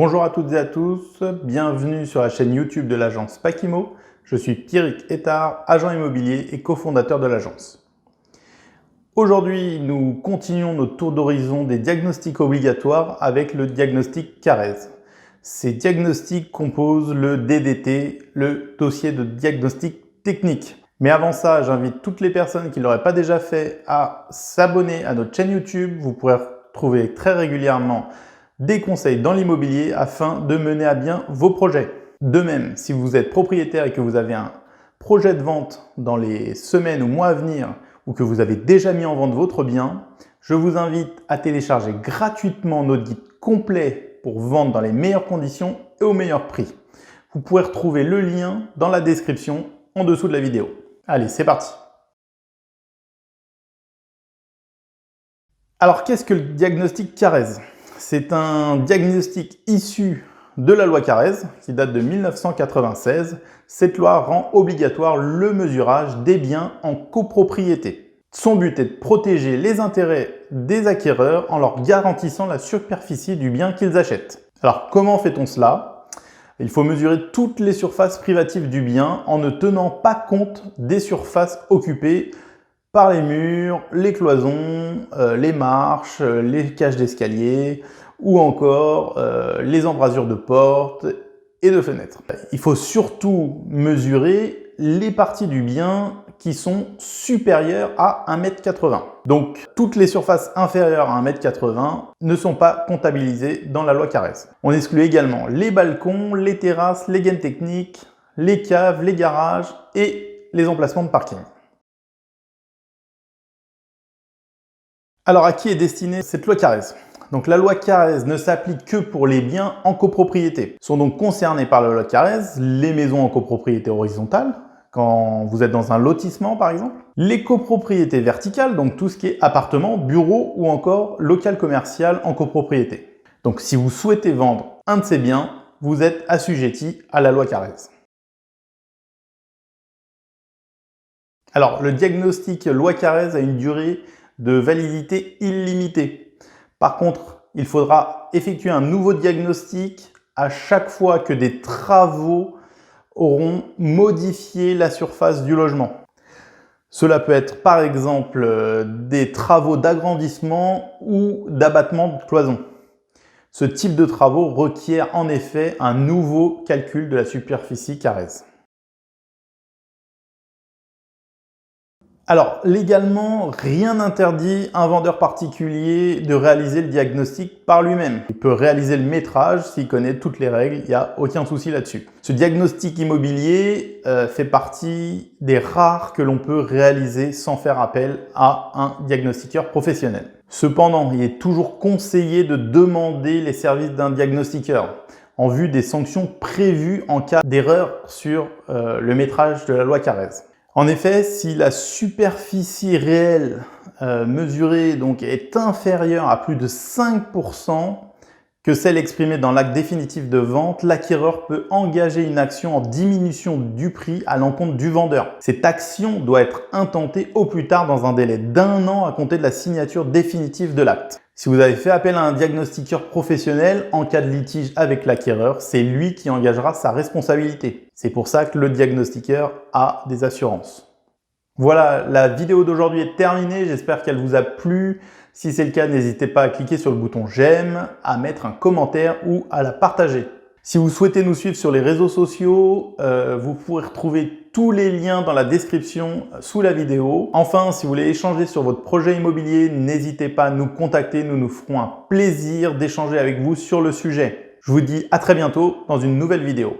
Bonjour à toutes et à tous, bienvenue sur la chaîne YouTube de l'agence Pacimo. Je suis Pierrick Ettard, agent immobilier et cofondateur de l'agence. Aujourd'hui, nous continuons notre tour d'horizon des diagnostics obligatoires avec le diagnostic CARES. Ces diagnostics composent le DDT, le dossier de diagnostic technique. Mais avant ça, j'invite toutes les personnes qui ne l'auraient pas déjà fait à s'abonner à notre chaîne YouTube. Vous pourrez trouver très régulièrement des conseils dans l'immobilier afin de mener à bien vos projets. De même, si vous êtes propriétaire et que vous avez un projet de vente dans les semaines ou mois à venir ou que vous avez déjà mis en vente votre bien, je vous invite à télécharger gratuitement notre guide complet pour vendre dans les meilleures conditions et au meilleur prix. Vous pourrez retrouver le lien dans la description en dessous de la vidéo. Allez, c'est parti! Alors, qu'est-ce que le diagnostic CARES? C'est un diagnostic issu de la loi CARES qui date de 1996. Cette loi rend obligatoire le mesurage des biens en copropriété. Son but est de protéger les intérêts des acquéreurs en leur garantissant la superficie du bien qu'ils achètent. Alors, comment fait-on cela? Il faut mesurer toutes les surfaces privatives du bien en ne tenant pas compte des surfaces occupées par les murs, les cloisons, les marches, les cages d'escalier ou encore les embrasures de portes et de fenêtres. Il faut surtout mesurer les parties du bien qui sont supérieures à 1,80 m. Donc, toutes les surfaces inférieures à 1,80 m ne sont pas comptabilisées dans la loi CARES. On exclut également les balcons, les terrasses, les gaines techniques, les caves, les garages et les emplacements de parking. Alors, à qui est destinée cette loi CARES? Donc, la loi CARES ne s'applique que pour les biens en copropriété. Sont donc concernés par la loi CARES les maisons en copropriété horizontale, quand vous êtes dans un lotissement par exemple, les copropriétés verticales, donc tout ce qui est appartement, bureau ou encore local commercial en copropriété. Donc, si vous souhaitez vendre un de ces biens, vous êtes assujetti à la loi CARES. Alors, le diagnostic loi CARES a une durée de validité illimitée. Par contre, il faudra effectuer un nouveau diagnostic à chaque fois que des travaux auront modifié la surface du logement. Cela peut être par exemple des travaux d'agrandissement ou d'abattement de cloisons. Ce type de travaux requiert en effet un nouveau calcul de la superficie CARES. Alors, légalement, rien n'interdit à un vendeur particulier de réaliser le diagnostic par lui-même. Il peut réaliser le métrage s'il connaît toutes les règles, il n'y a aucun souci là-dessus. Ce diagnostic immobilier fait partie des rares que l'on peut réaliser sans faire appel à un diagnostiqueur professionnel. Cependant, il est toujours conseillé de demander les services d'un diagnostiqueur en vue des sanctions prévues en cas d'erreur sur le métrage de la loi CARES. En effet, si la superficie réelle mesurée donc, est inférieure à plus de 5% que celle exprimée dans l'acte définitif de vente, l'acquéreur peut engager une action en diminution du prix à l'encontre du vendeur. Cette action doit être intentée au plus tard dans un délai d'1 an à compter de la signature définitive de l'acte. Si vous avez fait appel à un diagnostiqueur professionnel en cas de litige avec l'acquéreur, c'est lui qui engagera sa responsabilité. C'est pour ça que le diagnostiqueur a des assurances. Voilà, la vidéo d'aujourd'hui est terminée. J'espère qu'elle vous a plu. Si c'est le cas, n'hésitez pas à cliquer sur le bouton j'aime, à mettre un commentaire ou à la partager. Si vous souhaitez nous suivre sur les réseaux sociaux, vous pourrez retrouver tous les liens dans la description sous la vidéo. Enfin, si vous voulez échanger sur votre projet immobilier, n'hésitez pas à nous contacter. Nous nous ferons un plaisir d'échanger avec vous sur le sujet. Je vous dis à très bientôt dans une nouvelle vidéo.